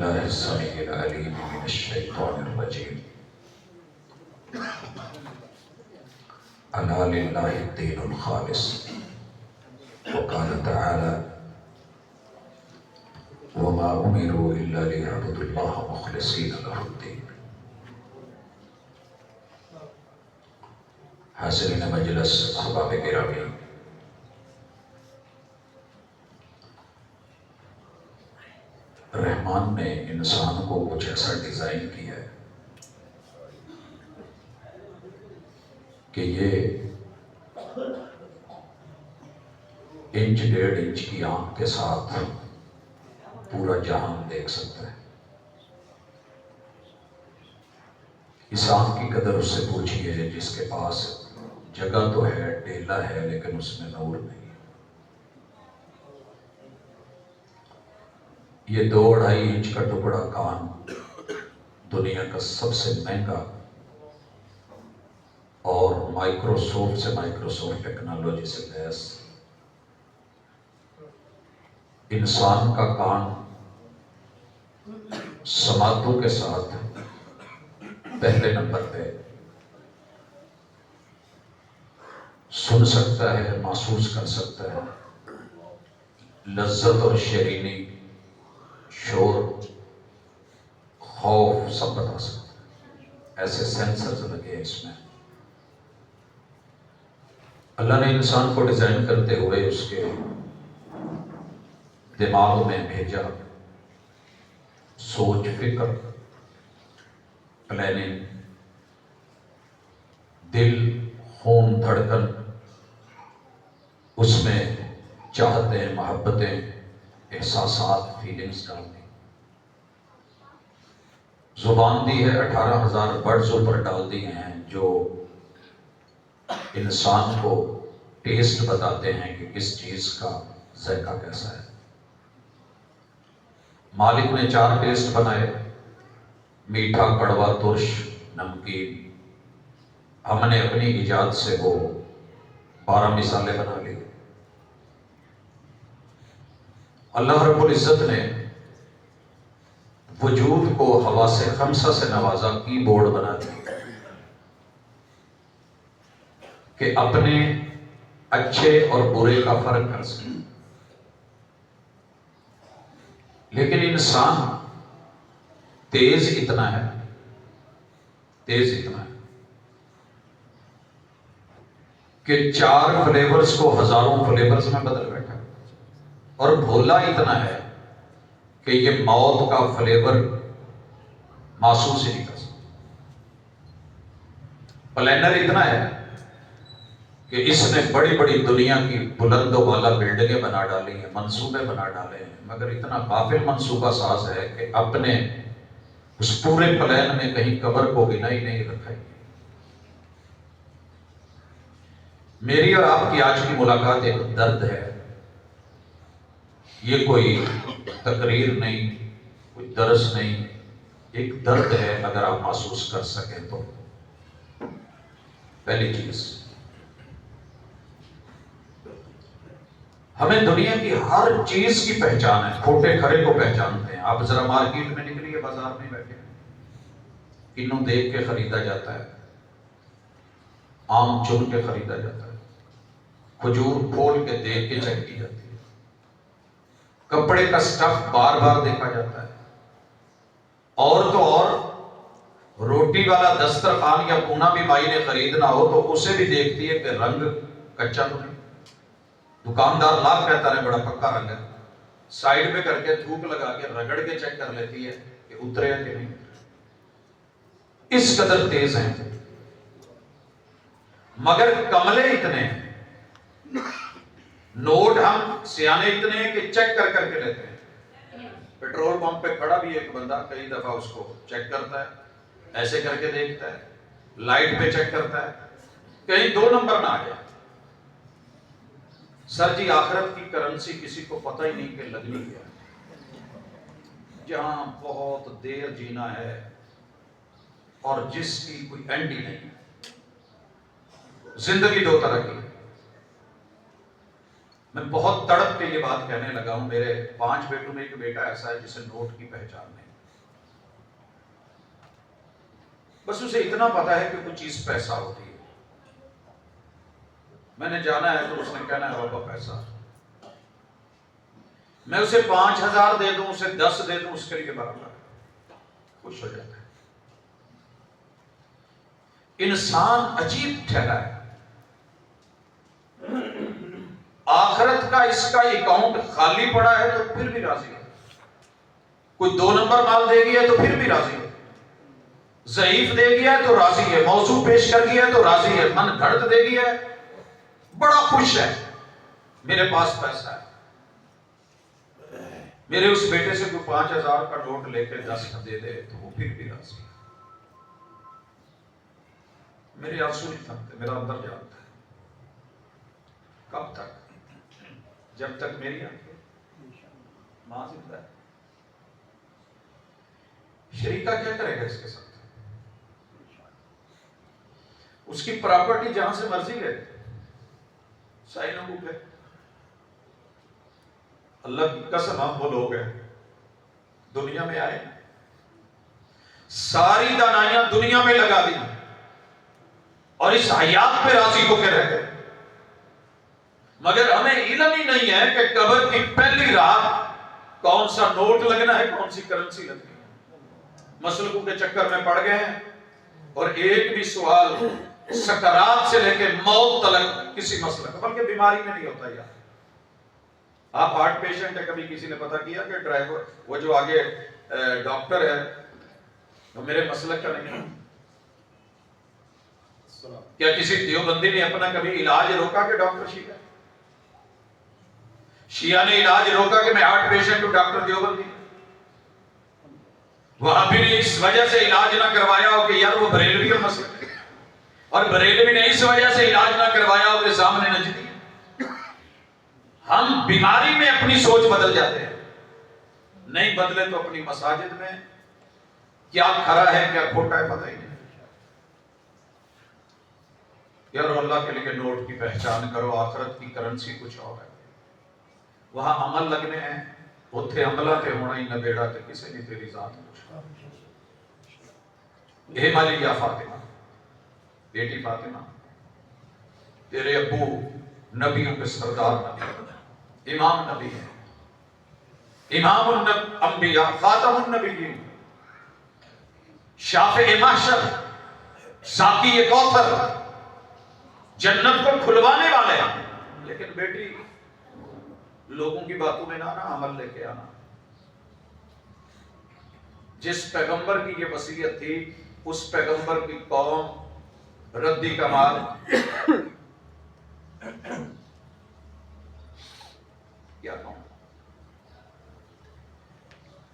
بالله السميع العليم من الشيطان الرجيم ألا لله الدين الخالص وقال تعالى وما أمروا إلا ليعبدوا الله مخلصين له الدين. حاضرین مجلس، احباب گرامی، رحمان نے انسان کو کچھ ایسا ڈیزائن کیا ہے کہ یہ انچ ڈیڑھ انچ کی آنکھ کے ساتھ پورا جہان دیکھ سکتا ہے. اس آنکھ کی قدر اس سے پوچھیے جس کے پاس جگہ تو ہے، ڈیلا ہے، لیکن اس میں نور نہیں. یہ 2-2.5 انچ کا ٹکڑا کان دنیا کا سب سے مہنگا اور مائکروسافٹ سے مائکروسافٹ ٹیکنالوجی سے لیس انسان کا کان سماعتوں کے ساتھ پہلے نمبر پہ سن سکتا ہے، محسوس کر سکتا ہے، لذت اور شیرینی، شور، خوف سب بتا سکتا ہے. ایسے سینسرز لگے ہیں اس میں. اللہ نے انسان کو ڈیزائن کرتے ہوئے اس کے دماغ میں بھیجا سوچ، فکر، پلاننگ، دل، خون، دھڑکن، اس میں چاہتیں، محبتیں، احساسات، فیلنگز ڈالنی. زبان دی ہے، 18,000 برڈز اوپر ڈال دیے ہیں جو انسان کو ٹیسٹ بتاتے ہیں کہ کس چیز کا ذائقہ کیسا ہے. مالک نے 4 ٹیسٹ بنائے: میٹھا، کڑوا، ترش، نمکین. ہم نے اپنی ایجاد سے وہ 12 مثالیں بنا لی. اللہ رب العزت نے وجود کو حواس خمسہ سے نوازا، کی بورڈ بنا دیا کہ اپنے اچھے اور برے کا فرق کر سکے. لیکن انسان تیز اتنا ہے کہ 4 فلیورز کو ہزاروں فلیورز میں بدل بیٹھا، اور بھولا اتنا ہے کہ یہ موت کا فلیور محسوس ہی نہیں کر سکتا. پلانر اتنا ہے کہ اس نے بڑی بڑی دنیا کی بلند و بالا بلڈنگیں بنا ڈالی ہیں، منصوبے بنا ڈالے ہیں، مگر اتنا غافل منصوبہ ساز ہے کہ اپنے اس پورے پلان میں کہیں قبر کو گنا ہی نہیں رکھا. میری اور آپ کی آج کی ملاقات ایک درد ہے. یہ کوئی تقریر نہیں، کوئی درس نہیں، ایک درد ہے. اگر آپ محسوس کر سکیں تو پہلی چیز، ہمیں دنیا کی ہر چیز کی پہچان ہے. کھوٹے کھرے کو پہچانتے ہیں. آپ ذرا مارکیٹ میں نکلیے، بازار میں بیٹھے، کنوں دیکھ کے خریدا جاتا ہے، آم چن کے خریدا جاتا ہے، کھجور کھول کے دیکھ کے چیک کی جاتی ہے، کپڑے کا سٹف بار بار دیکھا جاتا ہے، اور تو اور روٹی والا دسترخوان یا پونا بھی مائی نے خریدنا ہو تو اسے بھی دیکھتی ہے کہ رنگ کچا تو نہیں. دکاندار لاکھ کہتا ہے بڑا پکا رنگ ہے، سائڈ پہ کر کے تھوک لگا کے رگڑ کے چیک کر لیتی ہے کہ اترے کہ نہیں. اس قدر تیز ہیں. مگر کملے اتنے ہیں، نوٹ ہم سیانے اتنے ہیں کہ چیک کر کے لیتے ہیں. پیٹرول پمپ پہ کھڑا بھی ایک بندہ کئی دفعہ اس کو چیک کرتا ہے، ایسے کر کے دیکھتا ہے، لائٹ پہ چیک کرتا ہے کہیں 2 نمبر نہ آ جائے. سر جی، آخرت کی کرنسی کسی کو پتہ ہی نہیں کہ لگنی کیا ہے. جہاں بہت دیر جینا ہے اور جس کی کوئی اینڈ ہی نہیں. زندگی 2 طرح کی. میں بہت تڑپ کے یہ بات کہنے لگا ہوں. میرے 5 بیٹوں میں ایک بیٹا ایسا ہے جسے نوٹ کی پہچان نہیں. بس اسے اتنا پتا ہے کہ کوئی چیز پیسہ ہوتی ہے. میں نے جانا ہے تو اس نے کہنا ہے بابا پیسہ. میں اسے 5,000 دے دوں، اسے 10 دے دوں، اس کے لیے برابر ہے، خوش ہو جاتا ہے. انسان عجیب ٹھہرا ہے. آخرت کا اس کا اکاؤنٹ خالی پڑا ہے تو پھر بھی راضی ہے. کوئی 2 نمبر مال دے گیا تو پھر بھی راضی ہے. ضعیف دے گیا تو راضی ہے. موضوع پیش کر گیا تو راضی ہے. من گھڑت دے گیا بڑا خوش ہے. میرے پاس پیسہ ہے. میرے اس بیٹے سے کوئی 5,000 کا نوٹ لے کے 10 کا دے دے تو وہ پھر بھی راضی ہے. میرے آنسو نہیں تھمتے، میرا اندر جانتا ہے. کب تک؟ جب تک میری آنکھیں ماں زندہ ہے. شریکہ کیا کرے گا اس کے ساتھ؟ اس کی پراپرٹی جہاں سے مرضی لے، سائنوں کو پہ. اللہ کی قسم ہم وہ لوگ ہیں دنیا میں آئے ساری دانائیاں دنیا میں لگا دی اور اس حیات پہ راضی ہو کے رہ گئے، مگر ہمیں علم ہی نہیں ہے کہ قبر کی پہلی رات کون سا نوٹ لگنا ہے، کون سی کرنسی لگنی ہے. مسلکوں کے چکر میں پڑ گئے ہیں اور ایک بھی سوال سکرات سے لے کے موت تلک کسی مسلک، بلکہ بیماری میں نہیں ہوتا. یار آپ ہارٹ پیشنٹ ہے، کبھی کسی نے پتا کیا کہ ڈرائیور وہ جو آگے ڈاکٹر ہے وہ میرے مسلک کا نہیں ہے؟ کیا کسی دیوبندی نے اپنا کبھی علاج روکا کہ ڈاکٹر شیعہ؟ شیعہ نے علاج روکا کہ میں ہارٹ پیشنٹ ہوں ڈاکٹر دیوبندی؟ وہاں بھی نے اس وجہ سے علاج نہ کروایا ہو کہ یار وہ بریلوی کا مسلک ہے، اور بریلوی نے اس وجہ سے علاج نہ کروایا ہو کہ سامنے نجدی. ہم بیماری میں اپنی سوچ بدل جاتے ہیں، نہیں بدلے تو اپنی مساجد میں کیا کھرا ہے کیا کھوٹا ہے پتہ ہی نہیں. یار اللہ کے لیے نوٹ کی پہچان کرو. آخرت کی کرنسی کچھ اور ہے. وہاں عمل لگنے ہیں، اتھے عملہ تے ہونا ہی نہ بیڑا تے کسے نہیں تیری ذات پوچھا. اے مالی یا فاطمہ، بیٹی فاطمہ، تیرے ابو نبیوں کے سردار نبی، امام نبی ہے، امام الانبیاء، خاتم النبیین، شافع محشر، ساقی کوثر، جنت کو کھلوانے والے ہیں. لیکن بیٹی لوگوں کی باتوں میں نہ آنا، عمل لے کے آنا. جس پیغمبر کی یہ وصیت تھی اس پیغمبر کی قوم ردی کمال کیا کہوں.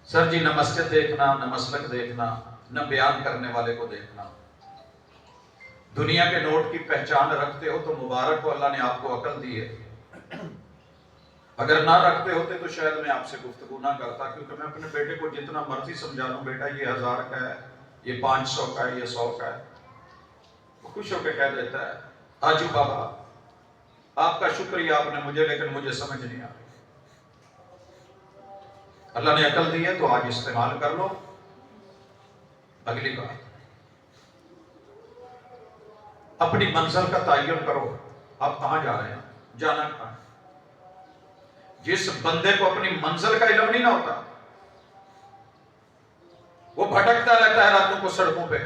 سر جی نہ مسجد دیکھنا، نہ مسلک دیکھنا، نہ بیان کرنے والے کو دیکھنا. دنیا کے نوٹ کی پہچان رکھتے ہو تو مبارک ہو، اللہ نے آپ کو عقل دی ہے. اگر نہ رکھتے ہوتے تو شاید میں آپ سے گفتگو نہ کرتا، کیونکہ میں اپنے بیٹے کو جتنا مرضی سمجھا لوں بیٹا یہ 1000 کا ہے، یہ 500 کا ہے، یہ 100 کا ہے، وہ خوش ہو کے کہہ دیتا ہے حاجی بابا آپ کا شکریہ آپ نے مجھے، لیکن مجھے سمجھ نہیں آ رہی. اللہ نے عقل دی ہے تو آج استعمال کر لو. اگلی بات اپنی منزل کا تعین کرو. آپ کہاں جا رہے ہیں، جانا کہاں. جس بندے کو اپنی منزل کا علم نہیں نہ ہوتا وہ بھٹکتا رہتا ہے راتوں کو سڑکوں پہ.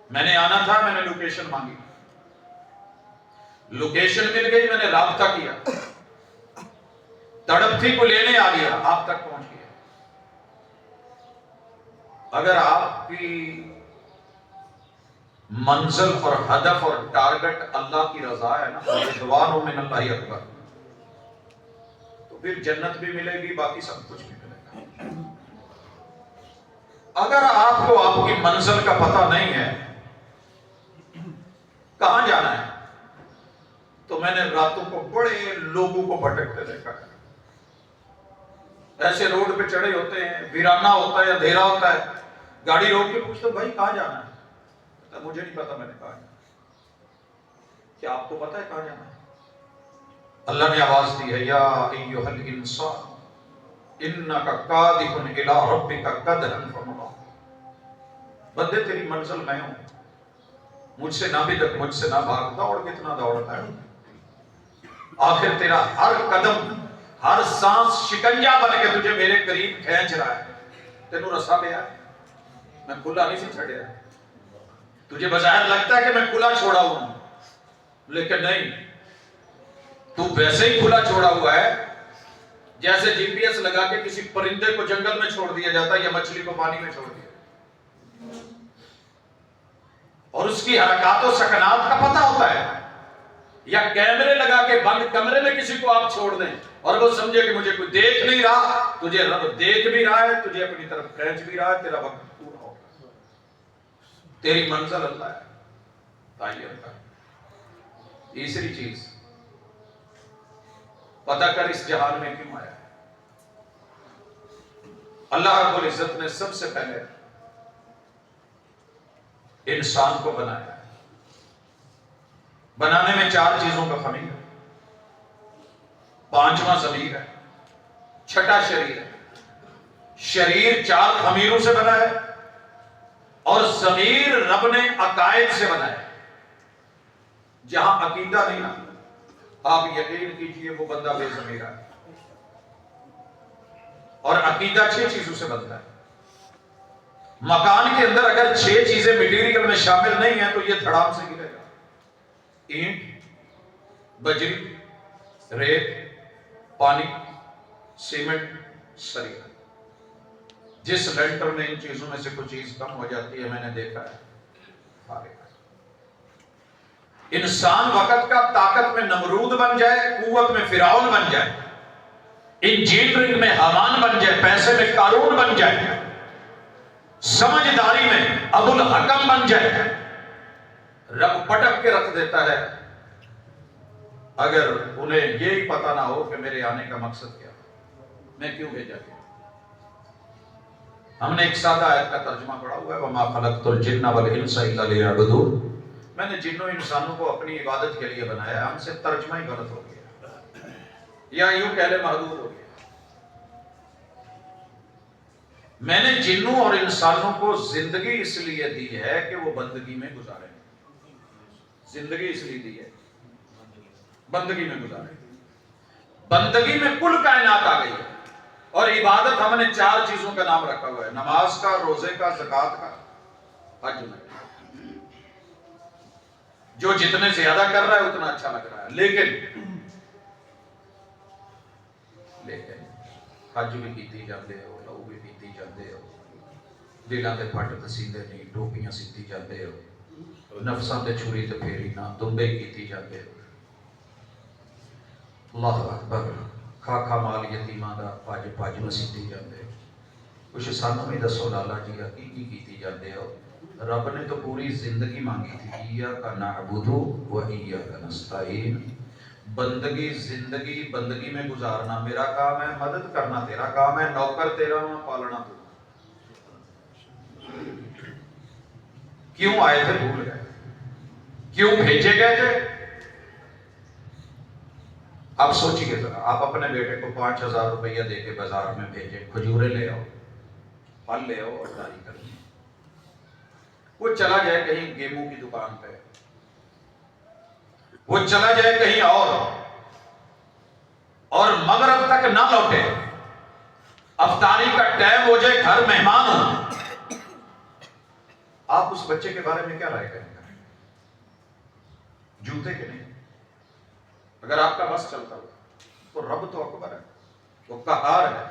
میں نے آنا تھا، میں نے لوکیشن مانگی، لوکیشن مل گئی، میں نے رابطہ کیا، تڑپ تھی کو لینے آ گیا، آپ تک پہنچ گیا. اگر آپ کی منزل اور ہدف اور ٹارگٹ اللہ کی رضا ہے نا، رضوان من اللہ اکبر، تو پھر جنت بھی ملے گی، باقی سب کچھ بھی ملے گا. اگر آپ کو آپ کی منزل کا پتہ نہیں ہے کہاں جانا ہے، تو میں نے راتوں کو بڑے لوگوں کو بھٹکتے دیکھا ہے. ایسے روڈ پہ چڑھے ہوتے ہیں، ویرانہ ہوتا ہے، اندھیرا ہوتا ہے، گاڑی روک کے پوچھتے بھائی کہاں جانا ہے، مجھے نہیں پتا. میں نے کہا کیا آپ کو پتا ہے کہاں جانا ہے؟ اللہ نے آواز دی ہے یا ایھا الانسان انک کادح الی ربک کدحا فملاقیہ. بندے تیری منزل میں ہوں، مجھ سے نہ بدک، مجھ سے نہ بھاگ، دوڑ کتنا دوڑتا ہے، آخر تیرا ہر قدم ہر سانس شکنجا بن کے تجھے میرے قریب کھینچ رہا ہے. تینوں رسا پہ ہے، میں کھلا نہیں سی چھڑیا. تجھے بظاہر لگتا ہے کہ میں کھلا چھوڑا ہوا ہوں، لیکن نہیں، تو ویسے ہی کھلا چھوڑا ہوا ہے جیسے جی پی ایس لگا کے کسی پرندے کو جنگل میں چھوڑ دیا جاتا ہے یا مچھلی کو پانی میں چھوڑ دیا، اور اس کی حرکات و سکنات کا پتہ ہوتا ہے. یا کیمرے لگا کے بند کمرے میں کسی کو آپ چھوڑ دیں اور وہ سمجھے کہ مجھے کوئی دیکھ نہیں رہا، تجھے رب دیکھ بھی رہا ہے، تجھے اپنی طرف کھینچ بھی رہا ہے، تیرا وقت پورا ہوگا. تیری منزل اللہ ہے. تعین کا تیسری چیز، پتہ کر اس جہان میں کیوں آیا ہے. اللہ رب العزت نے سب سے پہلے انسان کو بنایا ہے. بنانے میں 4 چیزوں کا خمیر ہے. 5واں ضمیر ہے، 6ٹا شریر ہے. شریر 4 خمیروں سے بنا ہے اور ضمیر رب نے عقائد سے بنایا. جہاں عقیدہ نہیں نا، آپ یقین کیجئے وہ بندہ بے ضمیر ہے. اور عقیدہ 6 چیزوں سے بنتا ہے. مکان کے اندر اگر 6 چیزیں مٹیریل میں شامل نہیں ہیں تو یہ دھڑام سے گرے گا. اینٹ، بجری، ریت، پانی، سیمنٹ، سریا. جس لینٹر میں ان چیزوں میں سے کوئی چیز کم ہو جاتی ہے، میں نے دیکھا ہے فارغ. انسان وقت کا طاقت میں نمرود بن جائے، قوت میں فرعون بن جائے، انجینئرنگ میں حامان بن جائے، پیسے میں قارون بن جائے، سمجھداری میں ابو الحکم بن جائے، رب پٹک کے رکھ دیتا ہے اگر انہیں یہی پتہ نہ ہو کہ میرے آنے کا مقصد کیا، میں کیوں بھیجا گیا. ہم نے ایک سادہ آیت کا ترجمہ پڑھا ہوا ہے، وَمَا خَلَقْتُ الْجِنَّ وَالْإِنسَ إِلَّا لِيَعْبُدُونِ. میں نے جنوں انسانوں کو اپنی عبادت کے لیے بنایا. ہم سے ترجمہ ہی غلط ہو گیا، یا یوں کہہ لیں محدود ہو گیا. میں نے جنوں اور انسانوں کو زندگی اس لیے دی ہے کہ وہ بندگی میں گزارے. زندگی اس لیے دی ہے بندگی میں گزارے. بندگی میں کل کائنات آ گئی ہے. اور عبادت ہم نے 4 چیزوں کا نام رکھا ہوا ہے: نماز کا، روزے کا، زکوٰۃ کا، حج میں. جو جتنے زیادہ کر رہا ہے اتنا اچھا لگ رہا ہے. لیکن حج بھی کیتی جاندے ہو، لو بھی پیتی جاندے ہو، دلاں تے پھٹ تے سیندے نہیں، ٹوپیاں سیتی جاندے ہو، نفساں تے چھری تے پھیری نہ، دمبے کیتی جاندے ہو. اللہ اکبر. کھا کھا مال یتیماں دا پاج پاج مسیتی جاندے ہو. کچھ سانوں بھی دسو لالا جی کی کیتی جاندے ہو. رب نے تو پوری زندگی مانگی تھی، ایاک نعبد و ایاک نستعین. بندگی، زندگی بندگی میں گزارنا میرا کام ہے، مدد کرنا تیرا کام ہے، نوکر تیرا ہوں، پالنا تو. کیوں آئے تھے بھول گئے، کیوں بھیجے گئے تھے. آپ سوچیے ذرا، آپ اپنے بیٹے کو 5000 روپیہ دے کے بازار میں بھیجیں، کھجورے لے آؤ، پھل لے آؤ اور داری کر لیں. وہ چلا جائے کہیں گیموں کی دکان پہ، وہ چلا جائے کہیں اور مغرب تک نہ لوٹے، افطاری کا ٹائم ہو جائے، گھر مہمان ہو، آپ اس بچے کے بارے میں کیا رائے کریں گے؟ جوتے کے نہیں. اگر آپ کا بس چلتا ہو تو رب تو اکبر ہے، وہ قہار ہے،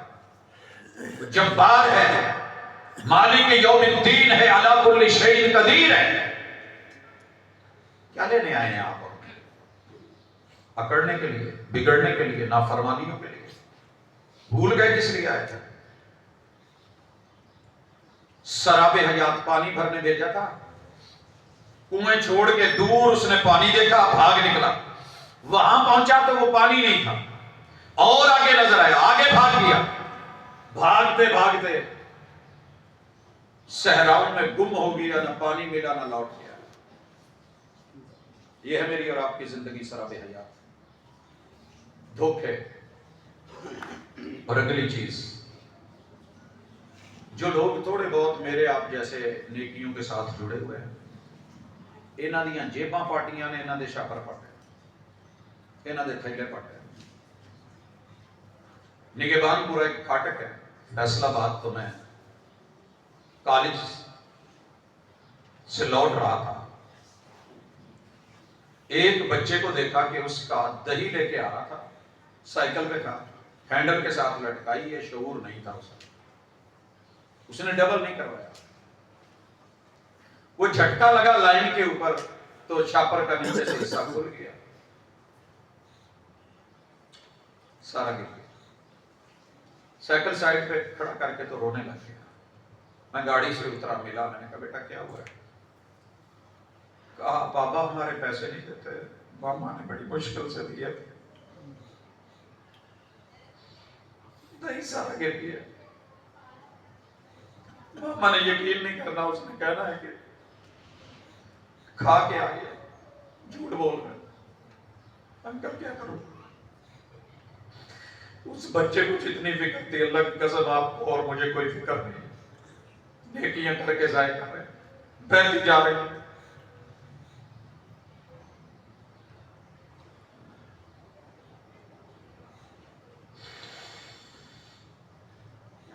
وہ جبار ہے، مالک یوم الدین ہے، علی کل شیء قدیر ہے. کیا لینے آئے ہیں آپ؟ اکڑنے کے لیے، بگڑنے کے لیے، نافرمانیوں کے لیے. بھول گئے کس لیے آئے تھے؟ سراب حیات پانی بھرنے بھیجا تھا، کنویں چھوڑ کے دور اس نے پانی دیکھا، بھاگ نکلا. وہاں پہنچا تو وہ پانی نہیں تھا، اور آگے نظر آیا، آگے بھاگ گیا. بھاگتے بھاگتے صحراؤں میں گم ہو گیا، نہ پانی ملا نہ لوٹ گیا. یہ ہے میری اور آپ کی زندگی سراب حیات، دھوکے. اور اگلی چیز، جو لوگ تھوڑے بہت میرے آپ جیسے نیکیوں کے ساتھ جڑے ہوئے ہیں، انہاں دیاں جیباں پاٹیاں نے، انہاں دے شاپر پاٹے، انہاں دے تھیلے پاٹے۔ نگہبان پورا ایک پھاٹک ہے فیصل آباد، تو میں کالج سے لوٹ رہا تھا، ایک بچے کو دیکھا کہ اس کا دہی لے کے آ رہا تھا، سائیکل پہ تھا، ہینڈل کے ساتھ لٹکائی ہے، شعور نہیں تھا اس نے ڈبل نہیں کروایا، وہ جھٹکا لگا لائن کے اوپر تو چھاپر کا نیچے سے حصہ کھل گیا، سارا گر گیا۔ سائیکل سائڈ پہ کھڑا کر کے تو رونے لگ گیا۔ میں گاڑی سے اترا، ملا، میں نے کہا بیٹا کیا ہوا ہے؟ کہا بابا ہمارے پیسے نہیں دیتے، ماما نے بڑی مشکل سے دیے تھے، نہیں سارا گر گیا۔ ماما نے یقین نہیں کرنا، اس نے کہنا ہے کہ کھا کے آ گیا، جھوٹ بول رہے۔ انکل کیا کروں؟ اس بچے کو جتنی فکر تھی، اللہ کی قسم آپ کو اور مجھے کوئی فکر نہیں، نیکیاں کر کے ضائع کر رہے ہیں، بہتی جا رہی ہیں۔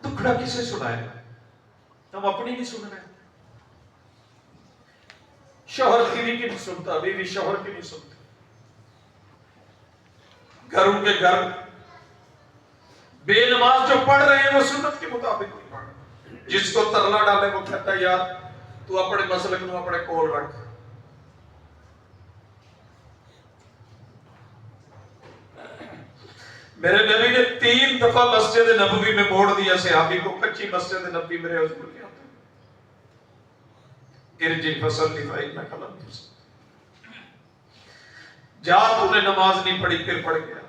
دکھڑا کسے سنائے؟ ہم اپنی نہیں سن رہے، شوہر بیوی کی نہیں سنتا، بیوی شوہر کی نہیں سنتی، گھروں کے گھر بے نماز جو پڑھ رہے ہیں وہ سنت کے مطابق نہیں پڑھ رہے۔ جس کو ترلا ڈالے وہ کہتا ہے یار تو اپنے مسلک نو اپنے کول رکھ۔ میرے نبی نے 3 دفعہ مسجد نبوی میں موڑ دیا صحابی کو، کچی مسجد نبوی میرے حضور کے آتے ارجع فصلی فإنک لم تصلی، جا تو نے نماز نہیں پڑھی پھر پڑھ گیا۔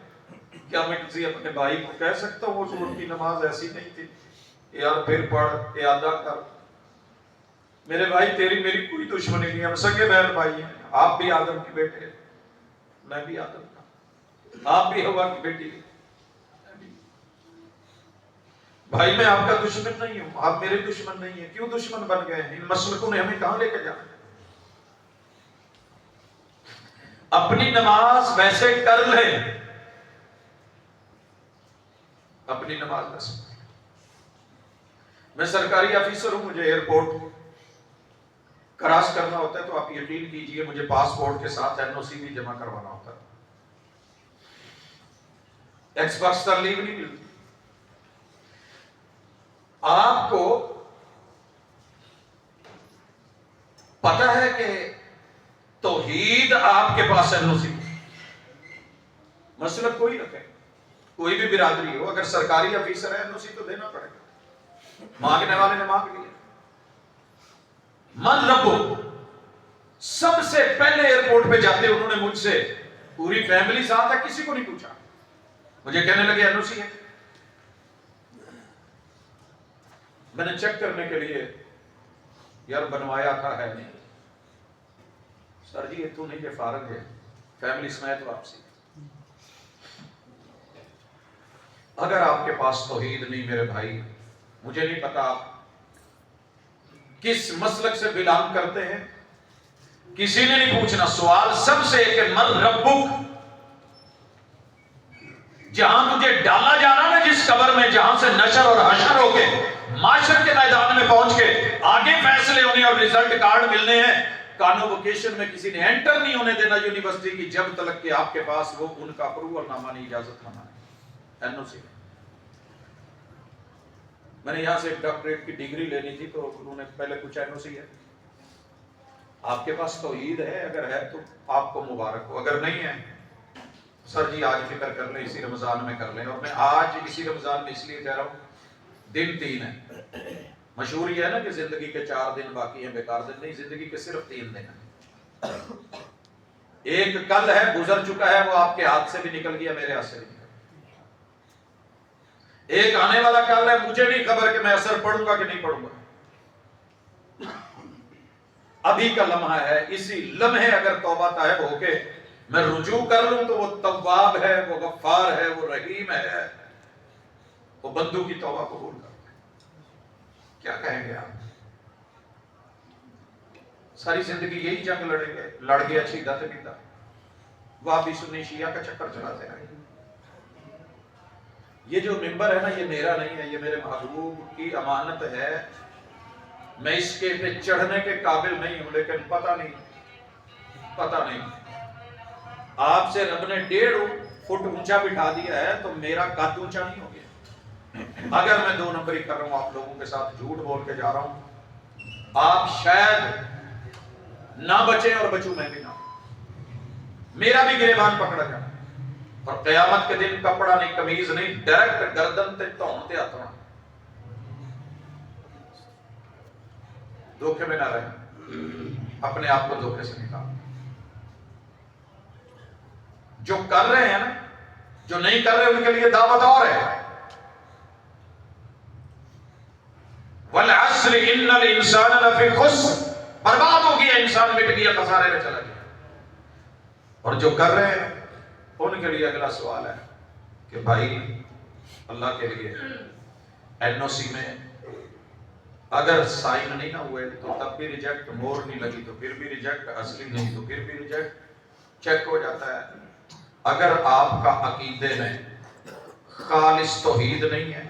کیا میں کسی اپنے بھائی کو کہہ سکتا ہوں حضور کی نماز ایسی نہیں تھی، یار پھر پڑھ، اعادہ کر؟ میرے بھائی تیری میری کوئی دشمنی نہیں، ہم سگے بہن بھائی ہیں، آپ بھی آدم کے بیٹے ہیں، میں بھی آدم کا، آپ بھی ہوا کی بیٹی ہیں، بھائی میں آپ کا دشمن نہیں ہوں، آپ میرے دشمن نہیں ہیں۔ کیوں دشمن بن گئے ہیں؟ ان مسلکوں نے ہمیں کہاں لے کے جانا؟ اپنی نماز ویسے کر لیں، اپنی نماز ویسے۔ میں سرکاری آفیسر ہوں، مجھے ایئرپورٹ کراس کرنا ہوتا ہے تو آپ یقین کیجئے مجھے پاسپورٹ کے ساتھ NOC بھی جمع کروانا ہوتا ہے، ایکس باکس تر لیو نہیں ملتی۔ آپ کو پتا ہے کہ توحید آپ کے پاس NOC، مسئلہ کوئی رکھے، کوئی بھی برادری ہو، اگر سرکاری آفیسر ہے NOC تو دینا پڑے گا، مانگنے والے نے مانگ لیا۔ من ربو، سب سے پہلے ایئرپورٹ پہ جاتے انہوں نے مجھ سے، پوری فیملی ساتھ ہے، کسی کو نہیں پوچھا، مجھے کہنے لگے NOC ہے۔ میں نے چیک کرنے کے لیے، یار بنوایا تھا ہے نہیں، سر جی تو نہیں کہ فارغ ہے، فیملی سمیت واپسی۔ اگر آپ کے پاس توحید نہیں میرے بھائی، مجھے نہیں پتا آپ کس مسلک سے بلانگ کرتے ہیں، کسی نے نہیں پوچھنا، سوال سب سے کہ من ربک، جہاں تجھے ڈالا جانا نا جس قبر میں، جہاں سے نشر اور حشر ہو کے معاشر کے میدان میں پہنچ کے آگے فیصلے ہونے اور ریزلٹ کارڈ ملنے ہیں، کانووکیشن میں کسی نے انٹر نہیں ہونے دینا یونیورسٹی کی جب تک کہ آپ کے پاس وہ ان کا اپروول نامہ نہیں، اجازت نامہ نہیں، NOC۔ میں نے یہاں سے ایک ڈاکٹریٹ کی ڈگری لینی تھی تو انہوں نے پہلے پوچھا NOC ہے؟ آپ کے پاس توحید ہے؟ اگر ہے تو آپ کو مبارک ہو، اگر نہیں ہے سر جی آج فکر کر لیں، اسی رمضان میں کر لیں۔ اور میں آج اسی رمضان میں اس لیے کہہ رہا ہوں، دن 3 ہے، مشہور یہ ہے نا کہ زندگی کے 4 دن باقی ہیں، بیکار دن نہیں، زندگی کے صرف 3 دن ہیں۔ ایک کل ہے، گزر چکا ہے، وہ آپ کے ہاتھ سے بھی نکل گیا، میرے ہاتھ سے بھی نکل گیا۔ ایک آنے والا کل ہے، مجھے نہیں خبر کہ میں اثر پڑھوں گا کہ نہیں پڑھوں گا، ابھی کا لمحہ ہے، اسی لمحے اگر توبہ طائب ہو کے میں رجوع کر لوں تو وہ تواب ہے، وہ غفار ہے، وہ رحیم ہے، وہ بندوں کی توبہ قبول کرتا ہے۔ کیا کہیں گے آپ؟ ساری زندگی یہی جنگ لڑ گیا چیتا تے پیتا، وہاں بھی سنی شیعہ کا چکر چلاتے رہے۔ یہ جو ممبر ہے نا، یہ میرا نہیں ہے، یہ میرے محبوب کی امانت ہے۔ میں اس کے پہ چڑھنے کے قابل نہیں ہوں، لیکن پتہ نہیں آپ سے رب نے 1.5 فٹ اونچا بٹھا دیا ہے تو میرا قد اونچا نہیں ہو گیا۔ اگر میں 2 نمبری کر رہا ہوں، آپ لوگوں کے ساتھ جھوٹ بول کے جا رہا ہوں، آپ شاید نہ بچیں اور بچوں میں بھی نہ، میرا بھی گریبان پکڑا جائے، اور قیامت کے دن کپڑا نہیں، قمیض نہیں، ڈائریکٹ گردن تے دھون تے ہاتھ ہونا۔ دھوکے میں نہ رہیں، اپنے آپ کو دھوکے سے نکال۔ جو کر رہے ہیں نا، جو نہیں کر رہے ان کے لیے دعوت اور ہے۔ وَالْعَصْرِ إِنَّ الْإِنسَانَ لَفِي خُسْرٍ، برباد ہو گیا انسان، مٹ گیا، خسارے میں چلا گیا۔ اور جو کر رہے ہیں ان کے لیے اگلا سوال ہے کہ بھائی اللہ کے لیے NOC میں اگر سائن نہیں نہ ہوئے تو تب بھی ریجیکٹ، مور نہیں لگی تو پھر بھی ریجیکٹ، اصلی نہیں تو پھر بھی ریجیکٹ، چیک ہو جاتا ہے۔ اگر آپ کا عقیدے میں خالص توحید نہیں ہے،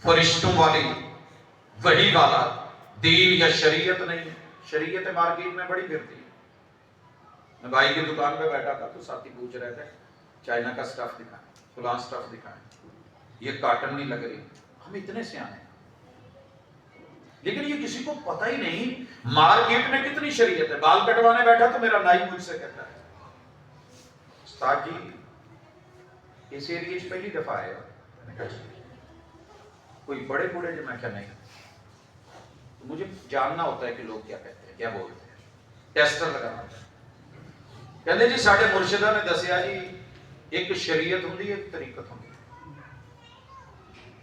فرشتوں والی وحی والا دین یا شریعت نہیں ہے، شریعت مارکیٹ میں بڑی پھرتی ہے۔ میں بھائی کی دکان پہ بیٹھا تھا تو ساتھی پوچھ رہے تھے چائنا کا سٹف دکھائیں، فلاں سٹف دکھائیں، یہ کاٹن نہیں لگ رہی۔ ہم اتنے سیانے ہیں لیکن یہ کسی کو پتہ ہی نہیں مارکیٹ میں کتنی شریعت ہے۔ بال کٹوانے بیٹھا تو میرا نائی مجھ سے کہتا ہے استاد جی اس ایریے سے پہلی دفعہ آئے گا، کوئی بڑے بوڑھے جو میں کیا نہیں، مجھے جاننا ہوتا ہے کہ لوگ کیا کہتے ہیں، کیا بولتے ہیں، ٹیسٹر لگانا ہوتا ہے۔ کہتے جی ساڑھے مرشدہ نے دسیا جی ایک شریعت ہوں ایک طریقت ہوں،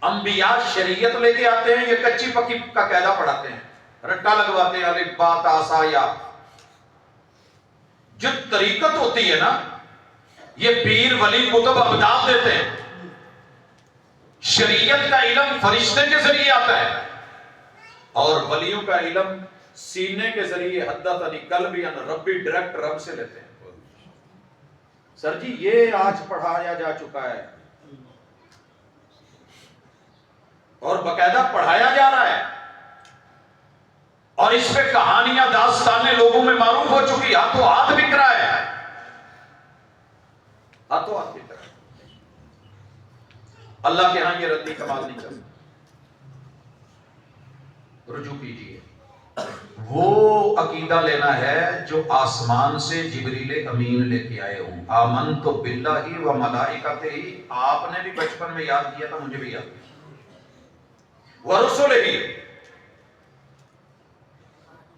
انبیاء شریعت لے کے آتے ہیں، یہ کچی پکی کا قاعدہ پڑھاتے ہیں، رٹا لگواتے ہیں، الف با تا سا یا۔ جو طریقت ہوتی ہے نا یہ پیر ولی کتب ابدال دیتے ہیں، شریعت کا علم فرشتے کے ذریعے آتا ہے اور ولیوں کا علم سینے کے ذریعے حدثنی قلبی ان ربی ڈائریکٹ رب سے لیتے ہیں۔ سر جی یہ آج پڑھایا جا چکا ہے اور باقاعدہ پڑھایا جا رہا ہے، اور اس پہ کہانیاں داستانیں لوگوں میں معروف ہو چکی، ہاتھوں ہاتھ بک رہا ہے، ہاتھوں ہاتھ بک رہا ہے۔ اللہ کے ہاں یہ ردی کمال نہیں کرتا۔ رجوع کیجیے، وہ عقیدہ لینا ہے جو آسمان سے جبریل امین لے کے آئے ہوں۔ آمنت باللہ و ملائکتہ، آپ نے بھی بچپن میں یاد کیا تھا، مجھے بھی یاد کیا، ورسلہ،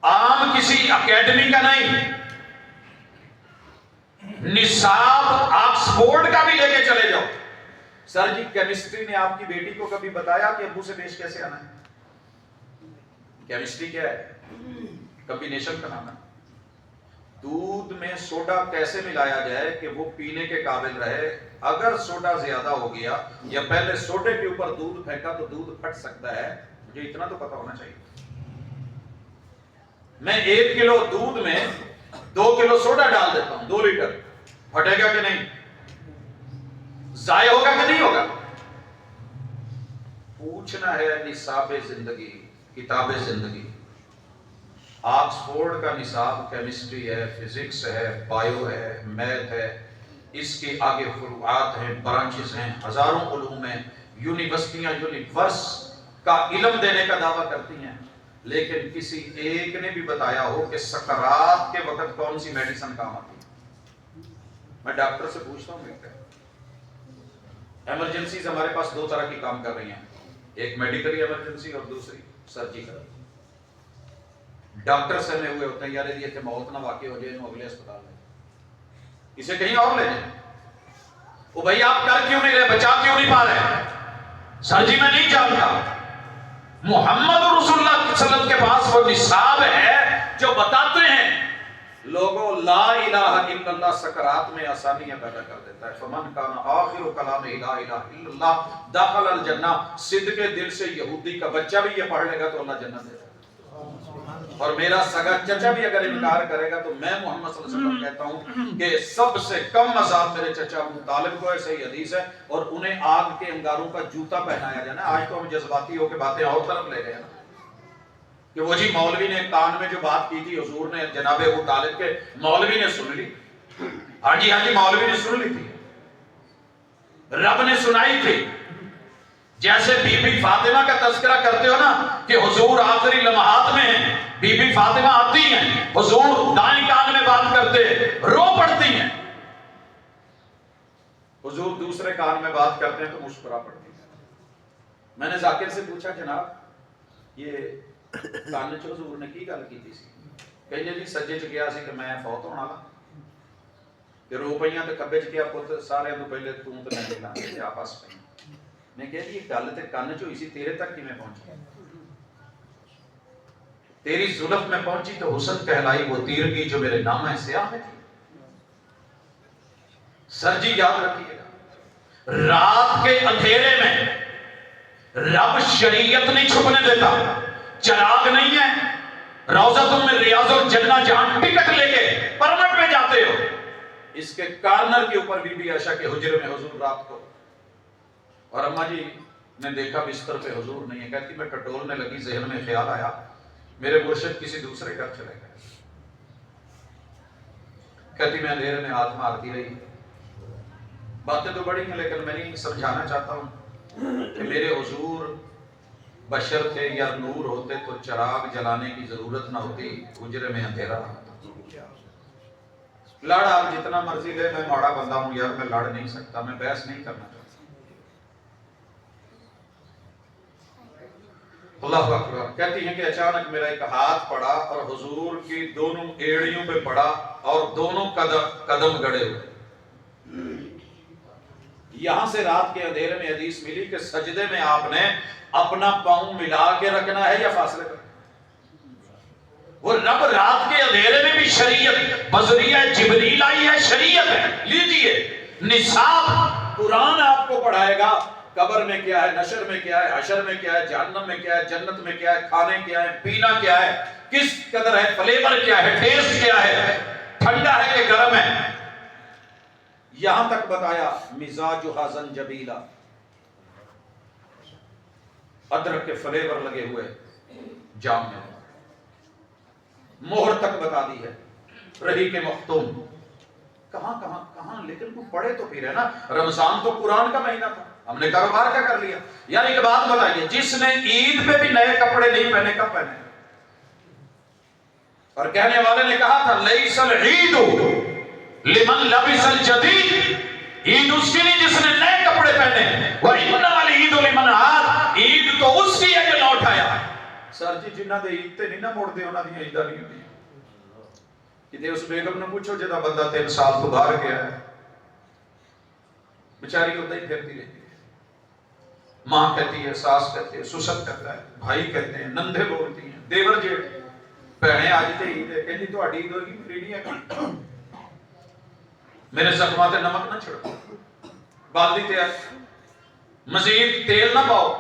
عام کسی اکیڈمی کا نہیں، نصاب آکسفورڈ کا بھی لے کے چلے جاؤ۔ سر جی کیمسٹری نے آپ کی بیٹی کو کبھی بتایا کہ ابو سے بیش کیسے آنا ہے؟ کیمسٹری کیا ہے؟ کمبینیشن بنانا، دودھ میں سوڈا کیسے ملایا جائے کہ وہ پینے کے قابل رہے۔ اگر سوڈا زیادہ ہو گیا یا پہلے سوڈے کے اوپر دودھ پھینکا تو دودھ پھٹ سکتا ہے، مجھے اتنا تو پتا ہونا چاہیے۔ میں 1 کلو دودھ میں 2 کلو سوڈا ڈال دیتا ہوں، 2 لیٹر، پھٹے گا کہ نہیں؟ ضائع ہوگا کہ نہیں ہوگا؟ پوچھنا ہے نصاب زندگی، کتاب زندگی۔ آکسفورڈ کا نصاب کیمسٹری ہے، فزکس ہے، بائیو ہے، میتھ ہے، اس کے آگے فروعات ہیں، برانچز ہیں، ہزاروں علوم ہیں۔ یونیورسٹیاں یونیورس کا علم دینے کا دعویٰ کرتی ہیں، لیکن کسی ایک نے بھی بتایا ہو کہ سکرات کے وقت کون سی میڈیسن کام آتی ہے؟ میں ڈاکٹر سے پوچھتا ہوں، ایمرجنسیز ہمارے پاس 2 طرح کی کام کر رہی ہیں، ایک میڈیکل ایمرجنسی اور دوسری سرجیکل۔ ڈاکٹر سے ہوئے ہوتے ہیں یار یہ کہ موت نہ واقع ہو جائے، اگلے اسپتال میں اسے کہیں اور لے جائیں۔ وہ بھائی آپ کر کیوں نہیں رہے، بچا کیوں نہیں پا رہے؟ سر جی میں نہیں جانتا۔ محمد رسول اللہ صلی اللہ علیہ وسلم کے پاس وہ نصاب ہے جو بتاتے ہیں لوگوں لا الہ الا اللہ سکرات میں آسانیاں پیدا کر دیتا ہے. فمن کان آخر کلام لا الہ الا اللہ دخل الجنہ. صدق دل سے یہودی کا بچہ بھی یہ پڑھ لے گا تو اللہ جنت دے گا. اور میرا سگا چچا بھی اگر انکار کرے گا تو میں محمد صلی اللہ علیہ وسلم کہتا ہوں کہ سب سے کم عذاب میرے چچا ابو طالب کو ہے. صحیح حدیث ہے. اور انہیں آگ کے انگاروں کا جوتا پہنایا جانا. آج تو ہم جذباتی ہو کے باتیں اور طرف لے گئے نا کہ وہ جی مولوی نے کان میں جو بات کی تھی حضور نے جناب ابو طالب کے مولوی نے سن لی. ہاں جی مولوی نے سن لی تھی, رب نے سنائی تھی. جیسے بی بی فاطمہ کا تذکرہ کرتے ہو نا کہ حضور آخری لمحات میں ہیں, بی بی فاطمہ آتی ہیں, حضور دائیں کان میں بات کرتے رو پڑتی ہیں, حضور دوسرے کان میں بات کرتے ہیں تو مسکرا پڑتی ہیں. میں نے ذاکر سے پوچھا جناب یہ کان چ حضور نے کی گل کی سی؟ کہنے جی سجے چ گیا سی کہ میں فوت ہونا وا تے رو پئیاں تے کبے چ گیا پت سارے تو پہلے تو تے میں ملاں تے آپس پئیاں. میں کہا جی یہ گل تے کان چ ہوئی سی تیرے تک کیویں پہنچی؟ تیری زلف میں پہنچی تو حسن کہلائی وہ تیرگی جو میرے نامہ سیاہ میں تھی. سر جی یاد رکھیے گا رات کے اندھیرے میں رب شریعت نہیں چھپنے دیتا. چراغ نہیں ہے روضہ تم میں ریاض الجنہ جہاں ٹکٹ لے کے پرمٹ میں جاتے ہو, اس کے کارنر کے اوپر بی بی عائشہ کے حجرے میں حضور رات کو, اور اماں جی نے دیکھا بستر پہ حضور نہیں ہے. کہتی میں ٹٹولنے لگی, ذہن میں خیال آیا میرے مرشد کسی دوسرے گھر چلے گئے. کہتی میں اندھیرے میں ہاتھ مارتی رہی. باتیں تو بڑی ہیں لیکن میں نہیں سمجھانا چاہتا ہوں کہ میرے حضور بشر تھے یا نور ہوتے تو چراغ جلانے کی ضرورت نہ ہوتی, حجرے میں اندھیرا رہتا. لڑ آپ جتنا مرضی لے, میں ماڑا بندہ ہوں یار, میں لڑ نہیں سکتا, میں بحث نہیں کرنا چاہتا. اللہ اکبر. کہتی ہیں کہ اچانک میرا ایک ہاتھ پڑا اور حضور کی دونوں ایڑیوں پہ پڑا اور دونوں قدم گڑے ہوئے. یہاں سے رات کے اندھیرے میں حدیث ملی کہ سجدے میں آپ نے اپنا پاؤں ملا کے رکھنا ہے یا فاصلے کرنا. وہ رب رات کے اندھیرے میں بھی شریعت بذریعہ جبریل آئی ہے, شریعت ہے. لیجئے نصاب قرآن آپ کو پڑھائے گا قبر میں کیا ہے, نشر میں کیا ہے, حشر میں کیا ہے, جہنم میں کیا ہے, جنت میں کیا ہے, کھانے کیا ہے, پینا کیا ہے, کس قدر ہے, فلیور کیا ہے, ٹیسٹ کیا ہے, ٹھنڈا ہے کہ گرم ہے. یہاں تک بتایا مزاجھا زنجبیلا, ادرک کے فلیور لگے ہوئے جام میں. مہر تک بتا دی ہے, رحیق مختوم. کہاں کہاں کہاں, لیکن وہ پڑھے تو پھر ہے نا. رمضان تو قرآن کا مہینہ تھا, ہم نے کاروبار کا کر لیا. یار ایک بات بتائیے, جس نے عید پہ بھی نئے کپڑے نہیں پہنے کب پہنے؟ اور کہنے والے نے کہا تھا لیس العید لمن لبس الجدید, عید اس کی نہیں جس نے نئے کپڑے پہنے. وَإِنَّمَا الْعِيدُ لِمَنْ عَادَ, عید تو اس کی ہے جو لوٹ آیا. سر جی جنہ دے عید تے نہیں نہ موڑ دے انہاں دی عیداں نہیں ہوندی. کہ اس بیگم نے پوچھو جدا بندہ 3 سال تو باہر گیا ہے, بیچاری ہوتا ہی پھرتی رہتی ہے. ماں کہتی ہے, ساس کہتی ہے, سسر کہتا ہے, بھائی کہتے ہیں, نندھے بولتی ہیں, دیور جیٹھ, بہنیں آج تے عید ہے, کہنی تو اڈی عید ہوگی میری نہیں ہے, میرے زخمات نمک نہ چھڑکو, بالدی تیار, مزید تیل نہ پاؤ.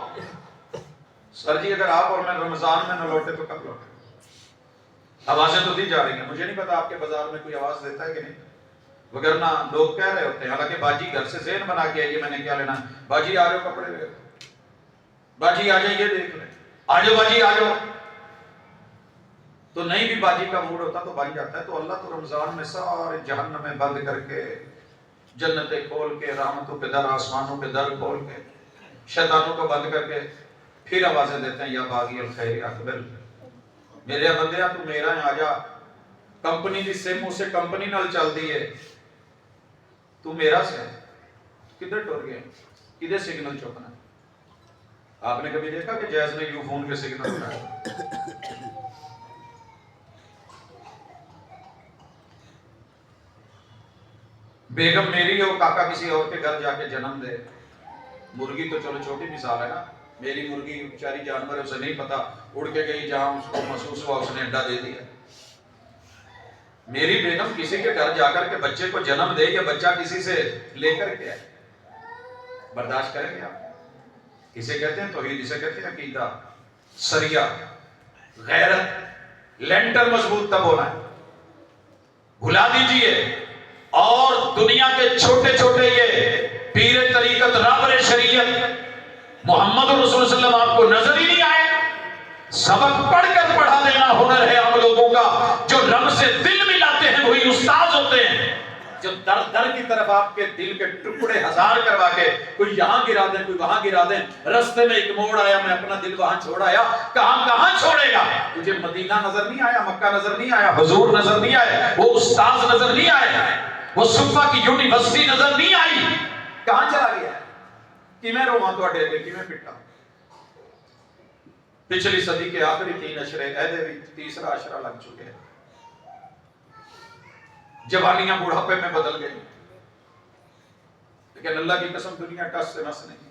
سر جی اگر آپ اور میں رمضان میں نہ لوٹے تو کب لوٹے؟ آوازیں تو دی جا رہی ہیں, مجھے نہیں پتا آپ کے بازار میں کوئی آواز دیتا ہے کہ نہیں, وگرنہ لوگ کہہ رہے ہوتے ہیں. حالانکہ باجی گھر سے ذہن بنا کے آئیے میں نے کیا لینا, باجی آ رہے ہو کپڑے لے, باجی آ جائیے دیکھ لیں, آ جاؤ باجی آ جاؤ. تو نہیں بھی باجی کا موڈ ہوتا تو باجی جاتا ہے. تو اللہ تو رمضان میں سارے جہنم میں بند کر کے, جنتیں کھول کے, رحمتوں کے در, آسمانوں کے در کھول کے, شیطانوں کو بند کر کے پھر آوازیں دیتے ہیں یا باغی الخیر اقبل, میرے بندیا تو میرا ہے, آجا. کمپنی دی سم اسے کمپنی نال چل دی ہے, تو میرا سے کدھر ٹور گئے, کدھر سگنل چوکنا. آپ نے کبھی دیکھا کہ جیز نے یوں فون کے سگنل اٹھایا؟ بیگم میری ہو, کاکا کسی اور کے گھر جا کے جنم دے. مرغی تو چلو چھوٹی مثال ہے نا, میری مرغی بیچاری جانور ہے, اسے نہیں پتا, اڑ کے گئی جہاں اس کو محسوس ہوا اس نے انڈا دے دیا. میری بیگم کسی کے گھر جا کر کے بچے کو جنم دے یا بچہ کسی سے لے کر کے آئے، برداشت کریں گے آپ؟ اسے کہتے ہیں توحید، اسے کہتے ہیں عقیدہ، سریہ، غیرت، لینٹر مضبوط تب ہونا ہے۔ بھلا دیجئے، اور دنیا کے چھوٹے چھوٹے یہ پیر طریقت، رہبر شریعت محمد رسول صلی اللہ علیہ وسلم آپ کو نظر ہی نہیں آئے۔ سبق پڑھ کر پڑھا دینا ہنر ہے ہم لوگوں کا، جو رب سے دل ملاتے ہیں وہی استاد ہوتے ہیں، جو در در کی طرف آپ کے دل کے ٹکڑے ہزار کروا کے کوئی یہاں گرا دیں کوئی وہاں گرا دیں، رستے میں ایک موڑ آیا میں اپنا دل وہاں چھوڑ آیا، کہاں چھوڑے گا؟ تجھے مدینہ نظر نہیں آیا، مکہ نظر نہیں آیا، حضور نظر نہیں آئے، وہ استاذ نظر نہیں آئے، وہ صفا کی یونیورسٹی نظر نہیں آئی، کہاں چلا گیا؟ کہ میں رواں تو اڈے کہ میں پٹا۔ پچھلی صدی کے آخری 3 اشرے عہدے بھی تیسرا اشرہ لگ چکے ہیں، جوانیاں بڑھاپے میں بدل گئی، لیکن اللہ کی قسم دنیا ٹس سے مس نہیں،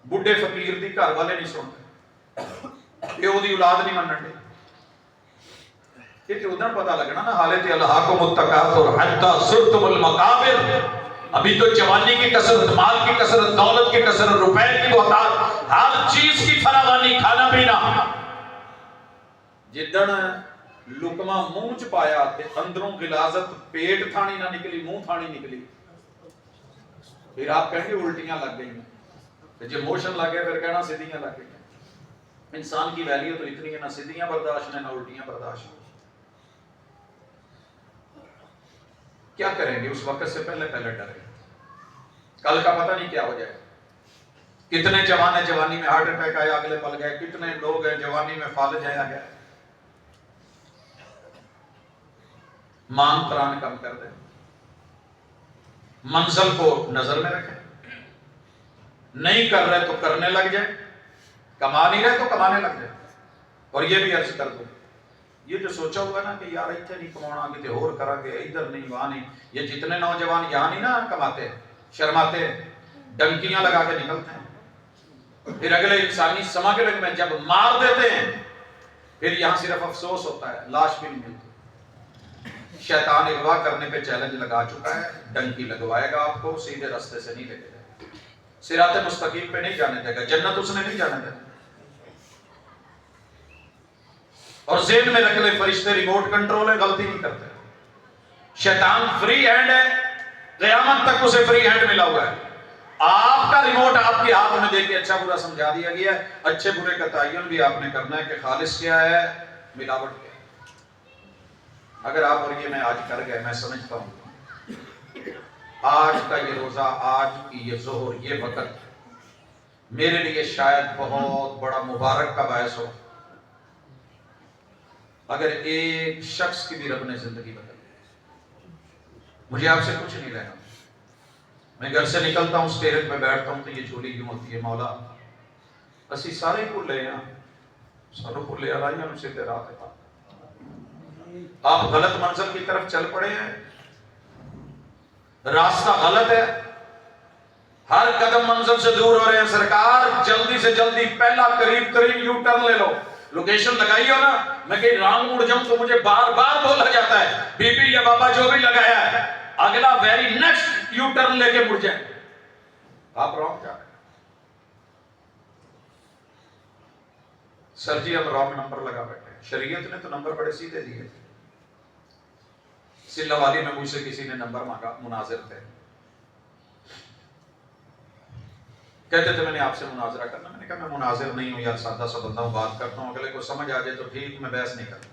بڈھے فقیر دی گھر والے نہیں سنتے، پیو دی اولاد نہیں منن دے، کہ ادھر پتہ لگنا نا حالت الہاکم التکاثر حتی زرتم المقابر، ابھی تو جوانی کی کثرت، مال کی کثرت، دولت کی کثرت، روپے کی بہتات، ہر چیز کی فراوانی، کھانا پینا، جدن لقمہ منہ چ پایا تے اندروں غلاظت، پیٹ تھانی نہ نکلی، منہ تھانی نکلی، پھر آپ کہیں گے الٹیاں لگ گئی، جب موشن لگ گیا پھر کہنا سیدھیاں لگ گئی۔ انسان کی ویلیو تو اتنی ہے، نہ سیدھیاں برداشت نہ الٹیاں برداشت۔ کیا کریں گے؟ اس وقت سے پہلے ڈرے، کل کا پتہ نہیں کیا ہو جائے۔ کتنے جوان ہیں جوانی میں ہارٹ اٹیک آیا اگلے پل گئے، کتنے لوگ ہیں جوانی میں فالج آیا گیا۔ مان پران کم کر دیں، منزل کو نظر میں رکھیں، نہیں کر رہے تو کرنے لگ جائیں، کما نہیں رہے تو کمانے لگ جائیں۔ اور یہ بھی عرض کر دوں، یہ جو سوچا ہوا نا کہ یار اتنے نہیں کمانا کتے اور کرا گے، ادھر نہیں وہاں نہیں، یہ جتنے نوجوان یہاں نہیں نا کماتے، شرماتے، ڈنکیاں لگا کے نکلتے ہیں، پھر اگلے انسانی سماگم میں جب مار دیتے ہیں پھر یہاں صرف افسوس ہوتا ہے، لاش بھی نہیں ملتی۔ شیطان اغوا کرنے پہ چیلنج لگا چکا ہے، ڈنکی لگوائے گا آپ کو، سیدھے راستے سے نہیں لے کے جائے گا، صراط مستقیم پہ نہیں جانے دے گا، جنت اس نے نہیں جانے دے گا۔ اور ذہن میں رکھ لے، فرشتے ریموٹ کنٹرول ہے، غلطی نہیں کرتے، شیطان فری ہینڈ ہے، قیامت تک اسے فری ہینڈ ملا ہوا ہے، آپ کا ریموٹ آپ کے ہاتھ میں دے کے اچھا برا سمجھا دیا گیا ہے، اچھے برے کا تعین بھی آپ نے کرنا ہے کہ خالص کیا ہے، ملاوٹ کیا ہے۔ اگر آپ اور یہ میں آج کر گئے، میں سمجھتا ہوں آج کا یہ روزہ، آج کی یہ ظہر، یہ وقت میرے لیے شاید بہت بڑا مبارک کا باعث ہو اگر ایک شخص کی بھی رب نے زندگی بدل دی۔ مجھے آپ سے کچھ نہیں لینا، میں گھر سے نکلتا ہوں، اسٹیئرنگ پہ بیٹھتا ہوں تو یہ جھولی کیوں ہوتی ہے، مولا اسی سارے بھولے ہیں، ساروں بھولے آرائیاں نو سیدھے راہ پہ، آپ غلط منزل کی طرف چل پڑے ہیں، راستہ غلط ہے، ہر قدم منزل سے دور ہو رہے ہیں۔ سرکار جلدی سے جلدی پہلا قریب ترین یو ٹرن لے لو، لوکیشن لگائی ہو نا، میں کہیں رانگ مڑ جاؤں تو مجھے بار بار بولا جاتا ہے، بی بی یا بابا جو بھی لگایا ہے، اگلا ویری نیکسٹ یو ٹرن لے کے مڑ جائیں، آپ رانگ جا رہے ہیں۔ سر جی اب رانگ نمبر لگا بیٹھے، شریعت نے تو نمبر بڑے سیدھے دیے، سلہ والی میں مجھ سے کسی نے نمبر مانگا، مناظر تھے، کہتے تھے میں نے آپ سے مناظرہ کرنا، میں نے کہا میں مناظر نہیں ہوں یار، سادہ سا بندہ ہوں، بات کرتا ہوں، اگلے کو سمجھ آ جائے تو ٹھیک، میں بحث نہیں کرتا،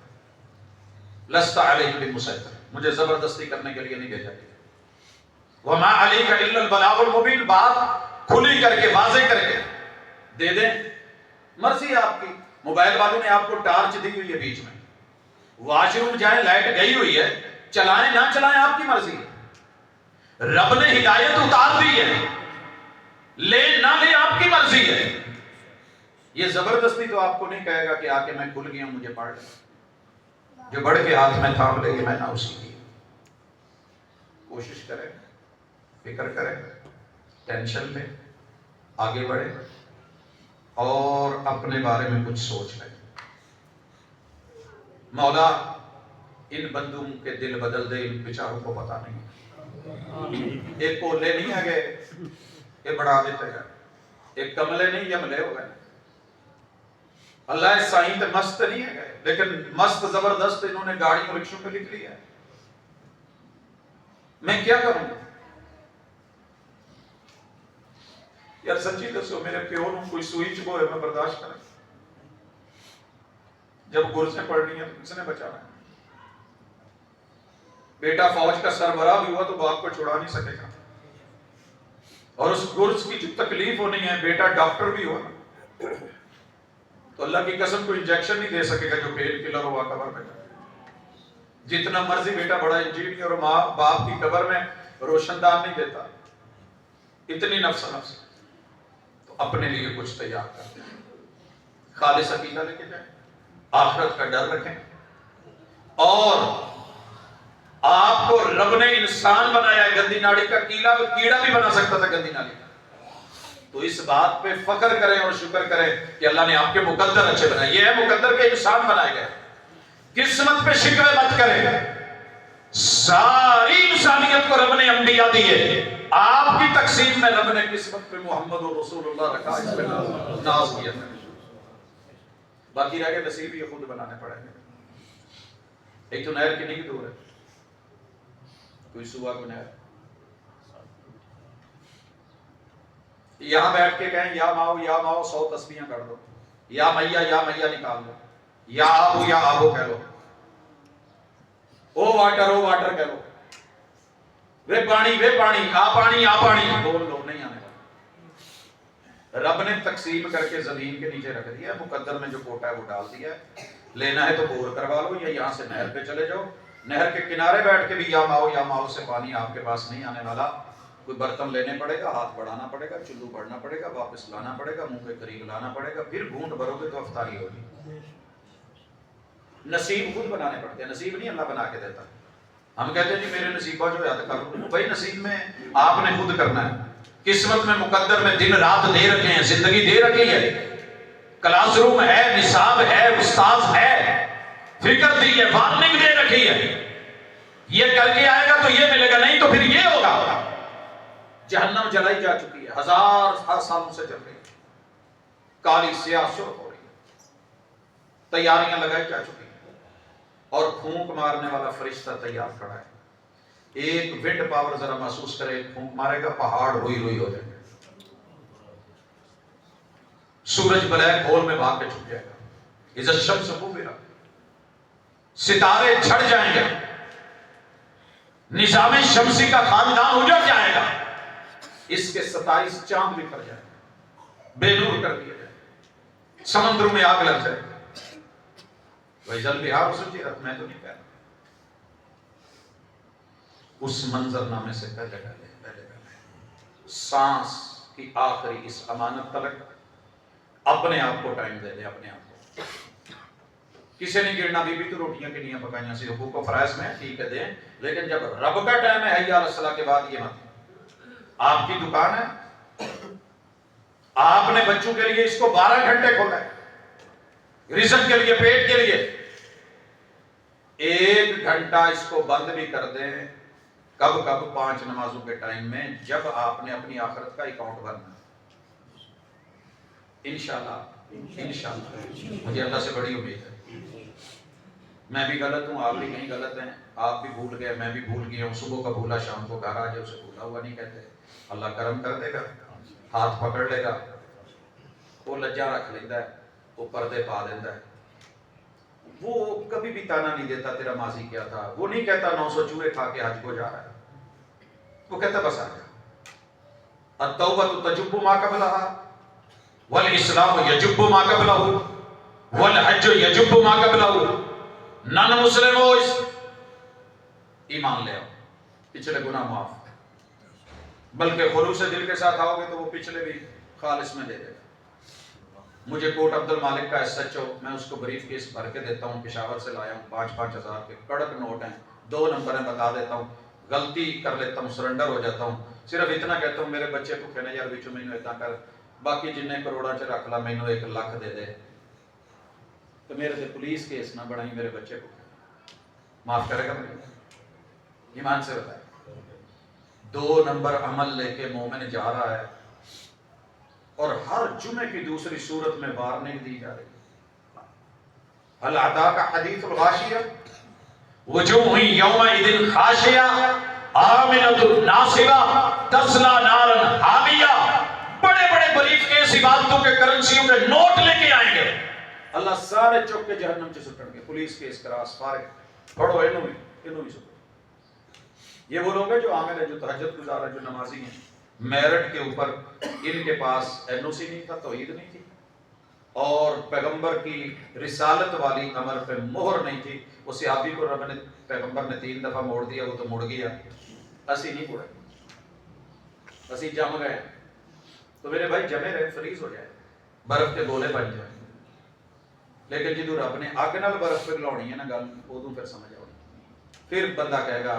لست علیہ بمسیطر، مجھے زبردستی کرنے کے لیے نہیں بھیجا گیا، وما علیک الا البلاغ المبین، بات کھلی کر کے واضح کر کے دے دیں، مرضی ہے آپ کی۔ موبائل والوں نے آپ کو ٹارچ دی ہوئی ہے بیچ میں، واش روم جائیں لائٹ گئی ہوئی ہے، چلائیں نہ چلائیں آپ کی مرضی ہے، رب نے ہدایت اتار دی ہے، لے نہ لے آپ کی مرضی ہے، یہ زبردستی تو آپ کو نہیں کہے گا کہ آ کے میں کھل گیا ہوں مجھے پڑھ لے، جو بڑھ کے ہاتھ میں تھام لے یہ میں نہ اسی کی۔ کوشش کریں، فکر کریں، ٹینشن لیں، آگے بڑھیں اور اپنے بارے میں کچھ سوچ لیں۔ مولا ان بندوں کے دل بدل دے، ان بیچاروں کو پتہ نہیں، ایک کولے نہیں آ گئے یہ بڑھا دیتے گئے، ایک کملے نہیں یملے ہو گئے۔ اللہ سائیں تے مست نہیں ہے گئے، لیکن مست زبردست انہوں نے گاڑی اور رکشوں پہ لکھ لیا ہے۔ میں کیا کروں گا یار؟ سچی دسو، میرے پیو نوں کوئی سوئی چبو ہے میں برداشت کروں؟ جب گرزیں پڑنی ہیں تو کس نے بچانا ہے؟ بیٹا فوج کا سربراہ بھی ہوا تو باپ کو چھڑا نہیں سکے گا، اور اس گرز کی جو تکلیف ہونی ہے، بیٹا ڈاکٹر بھی ہوا تو اللہ کی قسم کو انجیکشن نہیں دے سکے گا جو پین کلر ہوا قبر میں۔ جتنا مرضی بیٹا بڑا انجینئر اور ماں باپ کی قبر میں روشن دان نہیں دیتا، اتنی نفس نفس، تو اپنے لیے کچھ تیار کرتے ہیں، خالص عقیدہ لے کے جائیں، آخرت کا ڈر رکھیں، اور آپ کو رب نے انسان بنایا ہے، گندی ناڑی کا کیڑا بھی بنا سکتا تھا گندی ناڑی کا، تو اس بات پہ فخر کریں اور شکر کریں کہ اللہ نے آپ کے مقدر اچھے بنائے، یہ ہے مقدر کے انسان بنائے گئے۔ قسمت پہ شکوے مت کریں، ساری انسانیت کو رب نے انبیاء دیے، آپ کی تقسیم میں رب نے قسمت پہ محمد رسول اللہ رکھا، اس پہ ناز کیا، باقی رہ کے نصیب یہ خود بنانے پڑیں گے۔ ایک تو نہر کتنی کی دور ہے؟ کوئی صبح کو نہر، یہاں بیٹھ کے کہیں یا ماؤ یا ماؤ 100 تسبیحاں کر دو، یا میاں نکال دو، یا آبو کہہ لو، او واٹر کہہ لو، وے پانی آ پانی بول لو، نہیں آنے والا۔ رب نے تقسیم کر کے زمین کے نیچے رکھ دیا، مقدر میں جو کوٹا ہے وہ ڈال دیا ہے، لینا ہے تو بور کروا لو، یا یہاں سے نہر پہ چلے جاؤ، نہر کے کنارے بیٹھ کے بھی یا ماؤ سے پانی آپ کے پاس نہیں آنے والا۔ کوئی برتن لینے پڑے گا، ہاتھ بڑھانا پڑے گا، چلو بڑھنا پڑے گا، واپس لانا پڑے گا، منہ کے قریب لانا پڑے گا، پھر گھونٹ بھرو گے تو افطاری ہوگی۔ نصیب خود بنانے پڑتے ہیں، نصیب نہیں اللہ بنا کے دیتا۔ ہم کہتے ہیں جی میرے نصیبہ جو یاد کر لو، بھائی نصیب میں آپ نے خود کرنا ہے، قسمت میں مقدر میں دن رات دے رکھے ہیں، زندگی دے رکھی ہے، کلاس روم ہے، نصاب ہے، استاذ ہے، فکر دی ہے، وارننگ دے رکھی ہے، یہ کر کے آئے گا تو یہ ملے گا، نہیں تو پھر یہ ہوگا۔ جہنم جلائی جا چکی ہے، 1000 سالوں سے چل رہی ہے، کالی سیاہ سرخ ہو رہی ہے، تیاریاں لگائی جا چکی ہیں، اور پھونک مارنے والا فرشتہ تیار کھڑا ہے۔ ایک ونڈ پاور ذرا محسوس کرے، ایک پھونک مارے گا پہاڑ روئی روئی ہو جائیں گے، سورج بلیک ہول میں بھاگ کے چھپ جائے گا، اذا الشمس کورت، ستارے جھڑ جائیں گے، نظام شمسی کا خاندان اجڑ جائے گا، اس کے 27 چاند بھی پڑ جائیں گے، بے نور کر دیا جائے گا، سمندروں میں آگ لگ جائے گی۔ وَإِذَا الْبِحَارُ سُجِّرَتْ، میں تو نہیں کہہ رہا، اس منظر نامے سے پہلے سانس کی آخری اس امانت تلک اپنے آپ کو ٹائم دے دیں، اپنے آپ کو۔ کسی نے گرنا بی بی تو روٹیاں کنیاں پکائیاں سی، حقوق و فرائض میں ٹھیک ہے دیں، لیکن جب رب کا ٹائم ہے حی علی الصلاۃ کے بعد یہ مت۔ آپ کی دکان ہے، آپ نے بچوں کے لیے اس کو 12 گھنٹے کھولا ہے، رزق کے لیے، پیٹ کے لیے، 1 گھنٹہ اس کو بند بھی کر دیں، کب 5 نمازوں کے ٹائم میں، جب آپ نے اپنی آخرت کا اکاؤنٹ بھرنا ہے، انشاءاللہ مجھے اللہ سے بڑی امید ہے۔ میں بھی غلط ہوں، آپ بھی کہیں غلط ہیں، آپ بھی بھول گئے، میں بھی بھول گیا ہوں، صبح کا بھولا شام کو گھر آ جائے اسے بھولا ہوا نہیں کہتے۔ اللہ کرم کر دے گا، ہاتھ پکڑ لے گا، وہ لجا رکھ لیتا ہے، وہ پردے پا دیتا ہے، وہ کبھی بھی تانا نہیں دیتا تیرا ماضی کیا تھا، وہ نہیں کہتا 900 چوہے کھا کے حج کو جا رہا ہے، وہ کہتا بس آ جا۔ التوبۃ تجب ما قبلها والاسلام یجب ما قبلہ والحج یجب ما قبلہ۔ نن مسلم ہو، اس ایمان لے آؤ، پچھلے گناہ معاف، بلکہ خلوص دل کے ساتھ آؤ گے تو وہ پچھلے بھی خالص میں دے دے گا۔ مجھے کوٹ عبد المالک کا ایس ایچ او، میں اس کو بریف کیس بھر کے دیتا ہوں، پشاور سے لایا ہوں، 5-5 ہزار کے کڑک نوٹ ہیں، 2 نمبر ہیں، بتا دیتا ہوں، غلطی کر لیتا ہوں، سرنڈر ہو جاتا ہوں، صرف اتنا کہتا ہوں میرے بچے کو کہنے یار بچوں میں اتنا کر، باقی جنہیں کروڑا چ رکھ لا، میں 1 لاکھ دے دے، تو میرے سے پولیس کیس نہ بڑھائی، میرے بچے کو معاف کرے گا مجھے؟ ایمان سے بتائیں. 2 نمبر عمل لے کے مومن جا رہا ہے اور ہر جمعے کی دوسری صورت میں وارننگ دی جا رہی ہے. هل اتاك حدیث الغاشیہ وجوہ یومئذ خاشعہ عاملۃ ناصبہ تصلی نارا حامیہ. بڑے بڑے بریف کیس عبادتوں کے کرنسیوں کے نوٹ لے کے آئیں گے, اللہ سارے چوک کے جہنم سے سٹن گے. پولیس کیس کراس فارغ پڑھو انہوں بھی سٹو. یہ وہ لوگ ہیں جو عامل ہیں, جو تہجد گزار ہیں, جو نمازی ہیں. میرٹ کے اوپر ان کے پاس NOC نہیں تھا, توحید نہیں تھی, اور پیغمبر کی رسالت والی امر پہ مہر نہیں تھی. اس صحابی کو رب نے پیغمبر نے 3 دفعہ موڑ دیا, وہ تو مڑ گیا. اسی نہیں پڑے, اسی جم گئے. تو میرے بھائی جمے رہے, فریز ہو جائے, برف کے گولے بن جائیں. لیکن جدو رب نے اگ نال برف پہ لونی ہے نا گل, ادو پھر سمجھ آؤ. پھر بندہ کہے گا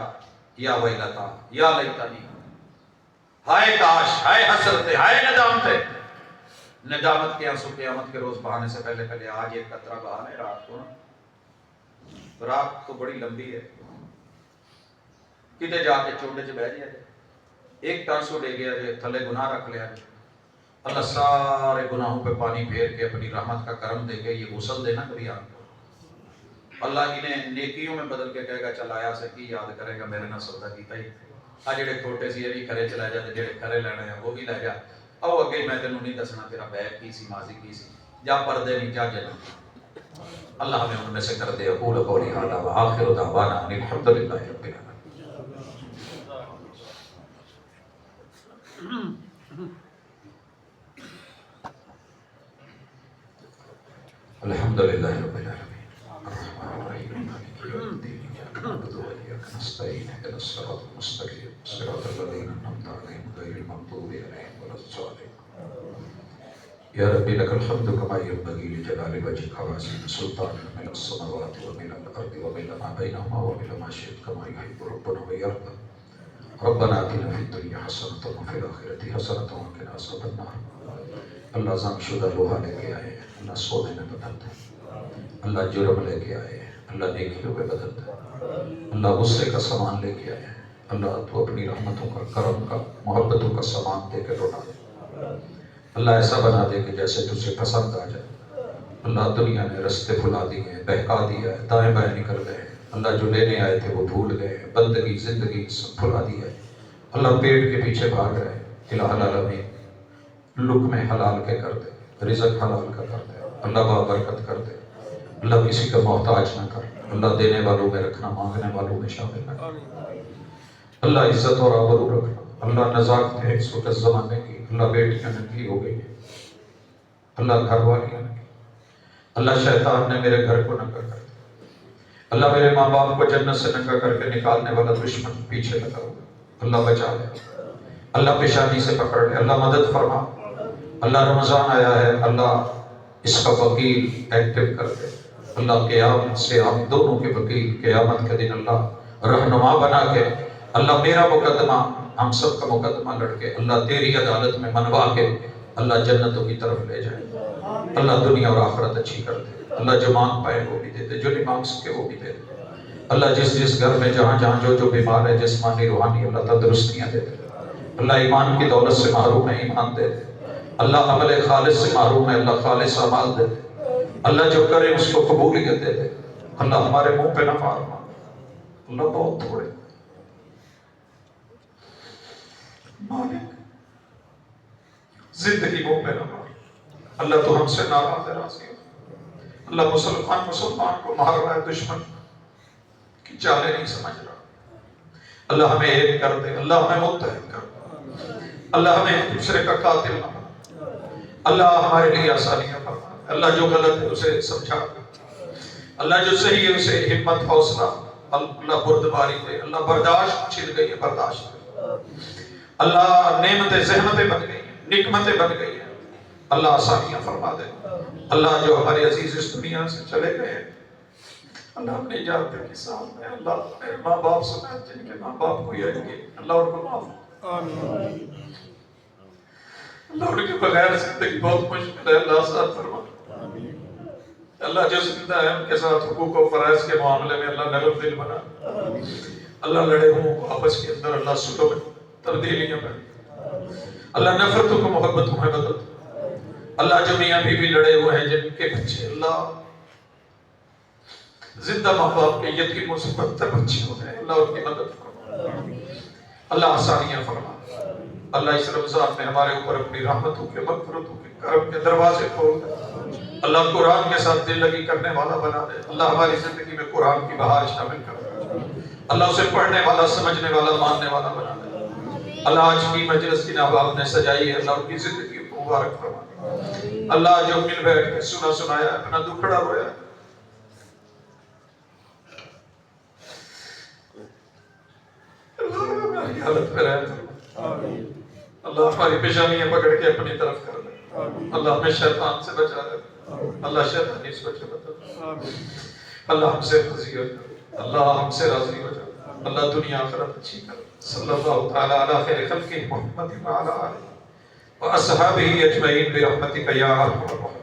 یا ویلتا یا لیتنی, ہائے کاش, ہائے حسرت, ہائے ندامت. ندامت کے آنسو قیامت کے روز بہانے سے پہلے آج ایک قطرہ بہا ہے رات کو نا. رات تو بڑی لمبی ہے, کتے جا کے چونڈے چ بہ جائے, ایک ٹانسو لے گیا جے, تھلے گناہ رکھ لیا جے, اللہ سارے گناہوں پہ پانی پھیر کے اپنی رحمت کا کرم دے کے یہ غسل دینا کبھی آپ کو. اللہ انہیں نیکیوں میں بدل کے کہے گا چل آیا سے کی یاد کرے گا میرے نہ سودا کیتا ہی. آ جڑے چھوٹے سی یہ بھی کھرے چلا جاتے, جڑے کھرے لینے ہیں وہ بھی لے جا. او اگے میں تینوں نہیں دسنا تیرا بیگ کی سی, ماضی کی سی, جا پردے نہیں جا جنم. اللہ ہمیں ان میں سے کر دے. اقول قولی ھذا وآخر دعوانا ان الحمد للہ رب العالمین. الحمد للہ رب العالمین الرحمن الرحیم مالک یوم الدین ایاک نعبد و ایاک نستعین اهدنا الصراط المستقیم صراط الذین انعمت علیہم غیر المغضوب علیہم ولا الضالین. یا ربی لک الحمد کما ینبغی لجلال وجهک وعظیم سلطانک ملء السماوات وملء الارض وملء ما بینہما وملء ما شئت کما یحب ربنا ویرضى. ربنا آتنا فی الدنیا حسنۃ وفی الآخرۃ حسنۃ وقنا عذاب النار. اللہ زنگ شدہ لوہا لے کے آئے, اللہ سونے میں بدل دے. اللہ جرم لے کے آئے, اللہ نیکیوں میں بدل دے. اللہ غصے کا سامان لے کے آئے, اللہ تو اپنی رحمتوں کا, کرم کا, محبتوں کا سامان دے کے لوٹا دے. اللہ ایسا بنا دے کہ جیسے تجھے پسند آ جائے. اللہ دنیا نے رستے بھلا دیے, بہکا دیا ہے, دائیں بائیں نکل گئے. اللہ جو لینے آئے تھے وہ بھول گئے, بندگی زندگی سب بھلا دی ہے. اللہ پیٹ کے پیچھے بھاگ رہے. الہ العالمین لقمے حلال کے کر دے, رزق حلال کا کر دے. اللہ بابرکت کر دے. اللہ کسی کا محتاج نہ کر. اللہ دینے والوں میں رکھنا, مانگنے والوں میں شامل نہ کر. اللہ عزت اور آبرو رکھنا. اللہ نزاکت ہے اس وقت زمانے کی. اللہ بیٹیاں ننگی ہو گئی ہیں, اللہ گھر والیاں ننگی. اللہ شیطان نے میرے گھر کو ننگا کر دیا. اللہ میرے ماں باپ کو جنت سے ننگا کر کے نکالنے والا دشمن پیچھے لگا ہوا. اللہ بچا لے, اللہ پیشانی سے پکڑ لے. اللہ مدد فرما. اللہ رمضان آیا ہے, اللہ اس کا وکیل ایکٹیو کر دے. اللہ قیامت سے ہم دونوں کے وکیل قیامت کے دن اللہ رہنما بنا کے, اللہ میرا مقدمہ ہم سب کا مقدمہ لڑ کے اللہ تیری عدالت میں منوا کے اللہ جنتوں کی طرف لے جائے. اللہ دنیا اور آخرت اچھی کر دے. اللہ جو مانگ پائے وہ بھی دے دے, جو نہیں مانگ سکے وہ بھی دے دے. اللہ جس گھر میں جہاں جو بیمار ہے جسمانی روحانی, اللہ تندرستیاں دے دے. اللہ ایمان کی دولت سے محروم ہے, ایمان دے دے. اللہ عمل خالص سے محروم ہے, اللہ خالص اعمال دے دے. اللہ جو کرے اس کو قبولیت دے دے. اللہ ہمارے منہ پہ نہ مارنا, اللہ بہت تھوڑے مالک, زندگی منہ پہ نہ مار. اللہ تو ہم سے ناراض ہے, راضی ہے. اللہ مسلمان کو مار رہا ہے, دشمن کی چالیں نہیں سمجھ رہا. اللہ ہمیں ایک کر دے, اللہ ہمیں متحد کر دے. اللہ ہمیں ایک دوسرے کا قاتل نہ بنا. اللہ ہمارے لیے آسانیاں فرما. اللہ جو غلط ہے اسے سمجھا. اللہ جو صحیح ہے اسے ہمت حوصلہ, اللہ بردباری دے. اللہ برداشت چھن گئی ہے, برداشت دے. اللہ نعمتیں زحمتیں بن گئی ہیں, نعمتیں بن گئی ہیں. اللہ آسانیاں فرما دے. اللہ جو ہمارے عزیز اس دنیا سے چلے گئے ہیں, اللہ اپنی جانتے کے سامنے, اللہ میرے ماں باپ سمیت جن کے ماں باپ کو یہ گے, اللہ ان کو معاف. اللہ ان کے بغیر زندگی بہت مشکل ہے, اللہ آسان فرما. اللہ جو زندہ ہے ان کے ساتھ حقوق و فرائض کے معاملے میں اللہ نرم دل بنا، اللہ لڑے ہوں آپس کے اندر، اللہ سلو میں تبدیلیاں بنا، اللہ نفرتوں کو محبتوں میں بدل، اللہ جو میاں بیوی لڑے ہوئے ہیں جن کے بچے اللہ زندہ ماں باپ کے یتیموں سے بدتر بچے ہو گئے، اللہ ان کی مدد فرما، اللہ آسانیاں فرما، اللہ اس رمضان میں ہمارے اوپر اپنی رحمتوں کے مغفرتوں کے کرم کے دروازے کھول دے، اللہ قرآن کے ساتھ دل لگی کرنے والا بنا دے، اللہ ہماری زندگی میں قرآن کی بہار شامل کر دے، اللہ اسے پڑھنے والا سمجھنے والا ماننے والا بنا دے، اللہ آج کی مجلس کی ناب آپ نے سجائی ہے، اللہ ان کی زندگی کو مبارک فرما، اللہ جو مل بیٹھ کے سنا سنایا اپنا دکھڑا رویا، اللہ ہماری حالت پہ رہے اللہ ہماری پیشانیاں پکڑ کے اپنی طرف کر لے، اللہ ہمیں شیطان سے بچا لے، اللہ شیطانی سے بچا، اللہ ہم سے راضی ہو جائے، اللہ ہم سے راضی ہو جائے، اللہ دنیا آخرت اچھی کر، صلی اللہ تعالی علی خیر خلقہ محمد وعلی آلہ واصحابہ اجمعین برحمتک یا ارحم الراحمین۔